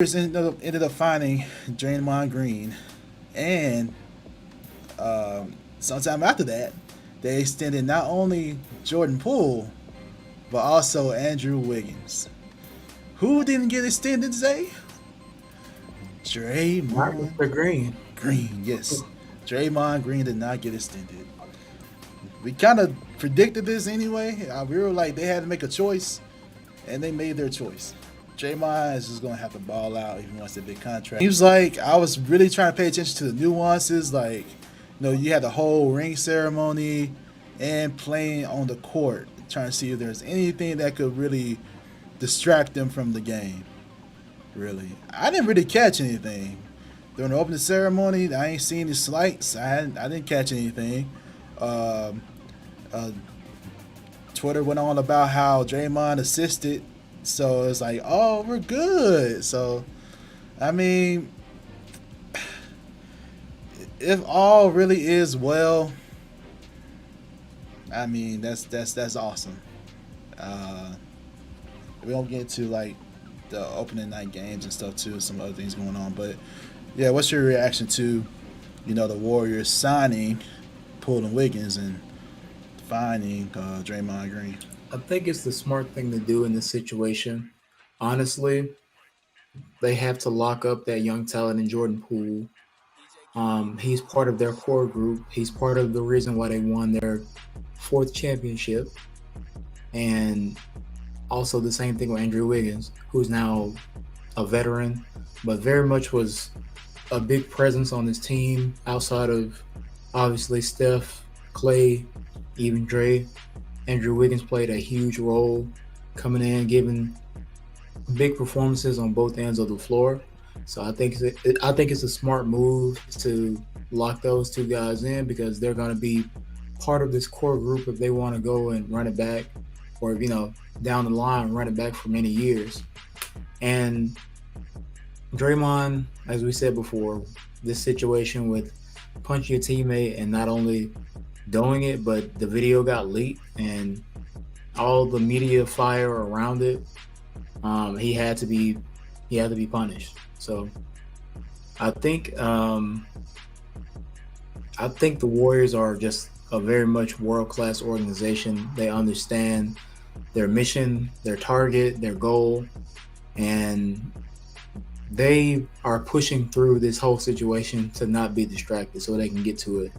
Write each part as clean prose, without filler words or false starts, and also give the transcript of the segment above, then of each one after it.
ended up finding Draymond Green, and sometime after that, they extended not only Jordan Poole but also Andrew Wiggins. Who didn't get extended today? Not Draymond Mr. Green. Green. Yes, Draymond Green did not get extended. We kind of predicted this anyway. We were like they had to make a choice, and they made their choice. Draymond is just gonna have to ball out even once the big contract. He was like, I was really trying to pay attention to the nuances, like, you had the whole ring ceremony and playing on the court, trying to see if there's anything that could really distract them from the game. Really, I didn't really catch anything during the opening ceremony. I ain't seen any slights. I didn't catch anything. Um, uh, Twitter went on about how Draymond assisted, so it's like, oh, we're good. So, I mean, if all really is well, I mean that's awesome. Uh, we don't get into like the opening night games and stuff too. Some other things going on, but yeah, what's your reaction to the Warriors signing Poole and Wiggins and finding Draymond Green? I think it's the smart thing to do in this situation. Honestly, they have to lock up that young talent in Jordan Poole. He's part of their core group. He's part of the reason why they won their fourth championship. And also the same thing with Andrew Wiggins, who's now a veteran, but very much was a big presence on this team outside of obviously Steph, Clay, even Dre. Andrew Wiggins played a huge role coming in, giving big performances on both ends of the floor. So I think it's a smart move to lock those two guys in because they're going to be part of this core group if they want to go and run it back, or down the line run it back for many years. And Draymond, as we said before, this situation with punching your teammate and not only doing it, but the video got leaked and all the media fire around it. He had to be punished. So I think the Warriors are just a very much world class organization. They understand their mission, their target, their goal, and they are pushing through this whole situation to not be distracted so they can get to it.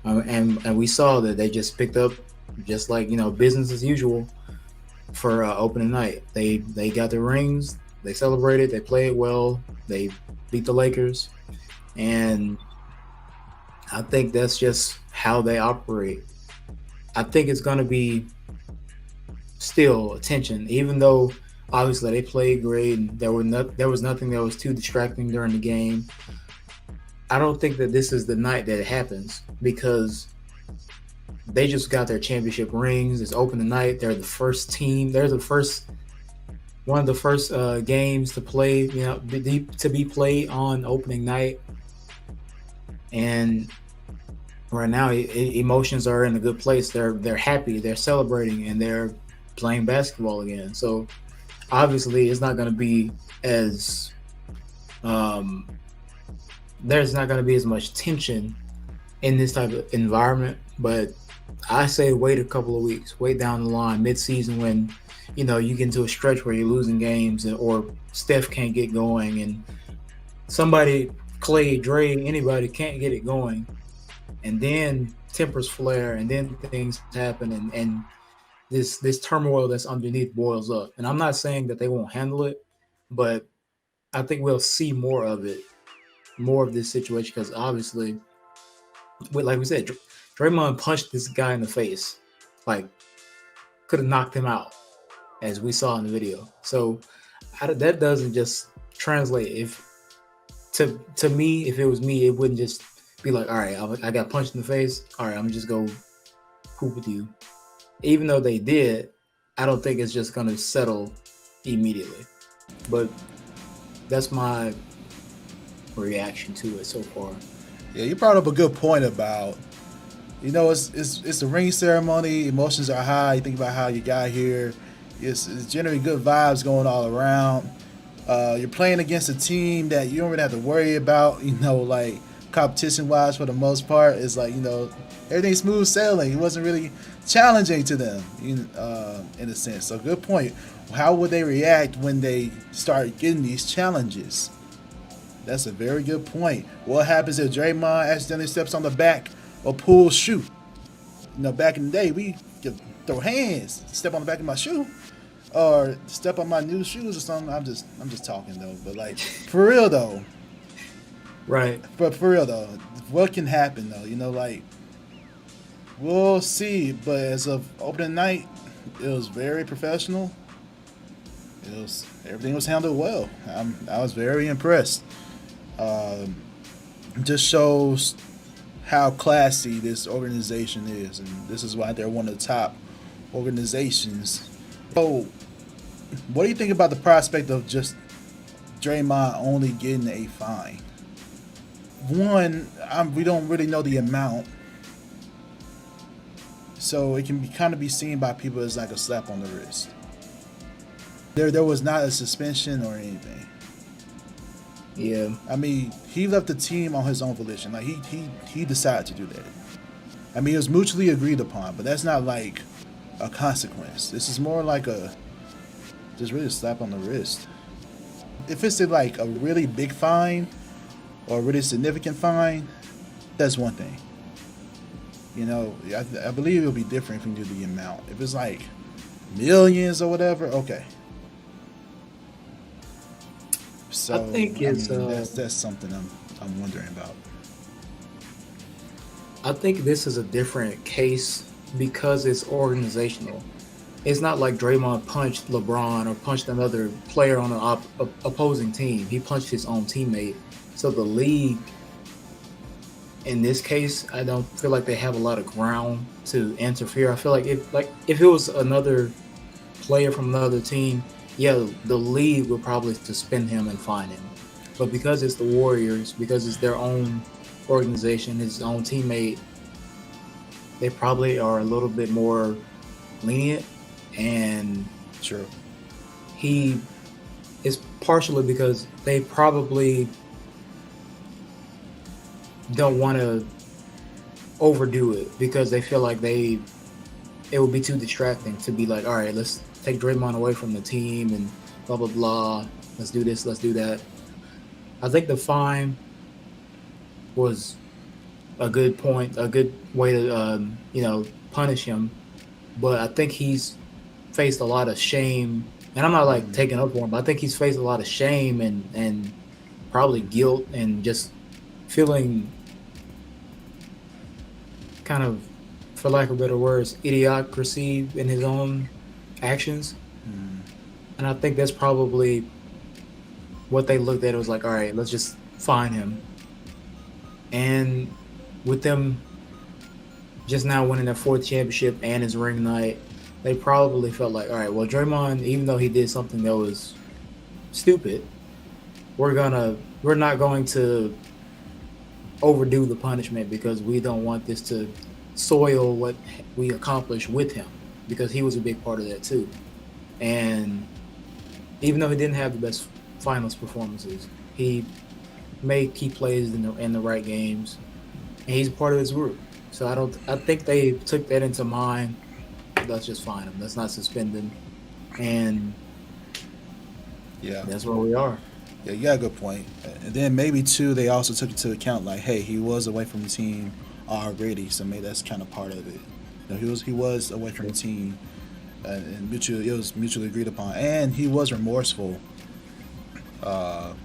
And we saw that they just picked up, just like business as usual for opening night. They got their rings, they celebrated, they played well, they beat the Lakers, and I think that's just how they operate. I think it's going to be still attention, even though obviously they played great and there was nothing that was too distracting during the game. I don't think that this is the night that it happens because they just got their championship rings. It's opening night. They're the first team. They're the first one of the first games to play, to be played on opening night. And right now, emotions are in a good place. They're happy. They're celebrating, and they're playing basketball again. So obviously, it's not going to be as there's not going to be as much tension in this type of environment. But I say wait a couple of weeks, wait down the line, mid-season when you get into a stretch where you're losing games, or Steph can't get going, and somebody, Clay, Dre, anybody can't get it going, and then tempers flare, and then things happen, and this turmoil that's underneath boils up. And I'm not saying that they won't handle it, but I think we'll see more of it, more of this situation, because obviously, like we said, Draymond punched this guy in the face, like could have knocked him out, as we saw in the video. So that doesn't just translate. If to me, if it was me, it wouldn't just be like, all right, I got punched in the face. All right, I'm gonna just go hoop with you. Even though they did, I don't think it's just gonna settle immediately. But that's my reaction to it so far. Yeah, you brought up a good point about it's a ring ceremony. Emotions are high. You think about how you got here. It's generally good vibes going all around. You're playing against a team that you don't really have to worry about, like competition wise for the most part. It's like, everything's smooth sailing. It wasn't really challenging to them, in a sense. So, good point. How would they react when they start getting these challenges? That's a very good point. What happens if Draymond accidentally steps on the back of Poole's shoe? Back in the day, we could throw hands, step on the back of my shoe, or step on my new shoes or something. I'm just talking though, but like for real though, Right. but for real though, what can happen though? Like we'll see. But as of opening night, it was very professional. Everything was handled well. I was very impressed. Um, just shows how classy this organization is, and this is why they're one of the top organizations. So, what do you think about the prospect of just Draymond only getting a fine? One, we don't really know the amount, so it can kind of be seen by people as like a slap on the wrist. There was not a suspension or anything. Yeah. I mean, he left the team on his own volition. Like he decided to do that. I mean, it was mutually agreed upon, but that's not like a consequence. This is more like just really a slap on the wrist. If it's like a really big fine or a really significant fine, that's one thing. I believe it'll be different if you do the amount. If it's like millions or whatever, okay. So I think that's something I'm wondering about. I think this is a different case because it's organizational. It's not like Draymond punched LeBron or punched another player on an opposing team. He punched his own teammate. So the league, in this case, I don't feel like they have a lot of ground to interfere. I feel like if it was another player from another team, yeah, the league would probably suspend him and fine him. But because it's the Warriors, because it's their own organization, his own teammate, they probably are a little bit more lenient. And True. he is partially because they probably don't want to overdo it because they feel like it would be too distracting to be like, all right, let's take Draymond away from the team and blah, blah, blah. Let's do this, let's do that. I think the fine was a good point, a good way to, punish him. But I think he's faced a lot of shame. And I'm not like taking up for him, but I think he's faced a lot of shame and probably guilt and just feeling kind of, for lack of better words, idiocracy in his own actions. And I think that's probably what they looked at. It was like, all right, let's just fine him. And with them just now winning their fourth championship and his ring night, they probably felt like, all right, well, Draymond, even though he did something that was stupid, we're not going to overdo the punishment because we don't want this to soil what we accomplished with him, because he was a big part of that too. And even though he didn't have the best finals performances, he made key plays in the right games, and he's part of this group. So I think they took that into mind. Let's just fine him. Let's not suspend him. And Yeah. that's where we are. Yeah, you got a good point. And then maybe too, they also took into account like, hey, he was away from the team already, so maybe that's kind of part of it. He was away from the team, and it was mutually agreed upon, and he was remorseful and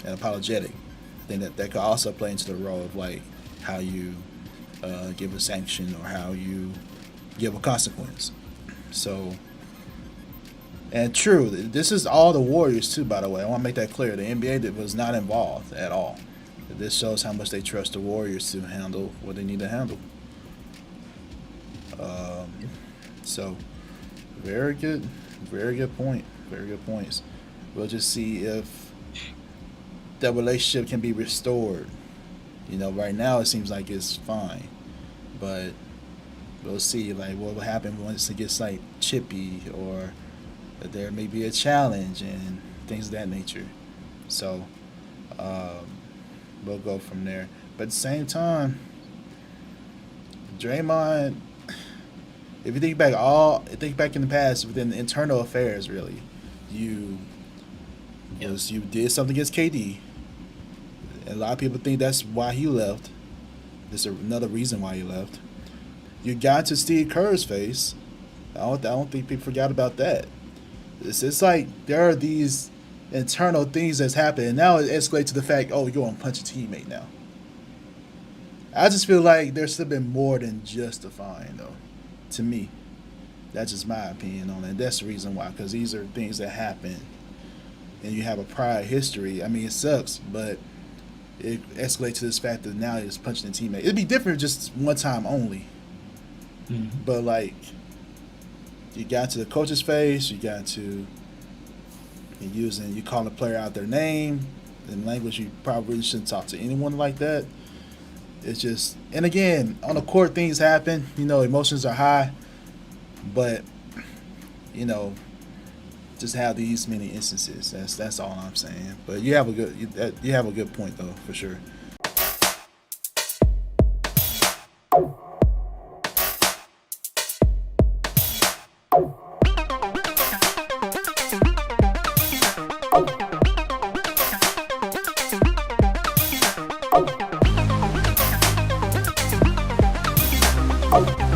apologetic. I think that could also play into the role of like how you give a sanction or how you give a consequence. So. And true, this is all the Warriors too, by the way. I want to make that clear. The NBA was not involved at all. This shows how much they trust the Warriors to handle what they need to handle. So, very good point. Very good points. We'll just see if that relationship can be restored. Right now it seems like it's fine, but we'll see like what will happen once it gets like chippy or that there may be a challenge and things of that nature. So um, we'll go from there. But at the same time, Draymond, if you think back in the past within the internal affairs, really, you you did something against KD. A lot of people think that's why he left. There's another reason why he left. You got to Steve Kerr's face. I don't think people forgot about that. It's like there are these internal things that's happening. And now it escalates to the fact, oh, you're going to punch a teammate now. I just feel like there's still been more than justifying, though, to me. That's just my opinion on it. That's the reason why, because these are things that happen, and you have a prior history. I mean, it sucks, but it escalates to this fact that now he's punching a teammate. It'd be different just one time only. Mm-hmm. But, like, you got to the coach's face, you got to you call the player out their name, in language you probably shouldn't talk to anyone like that. It's just, and again, on the court things happen, emotions are high, but, just have these many instances. That's all I'm saying. But you have a good point though, for sure. Oh.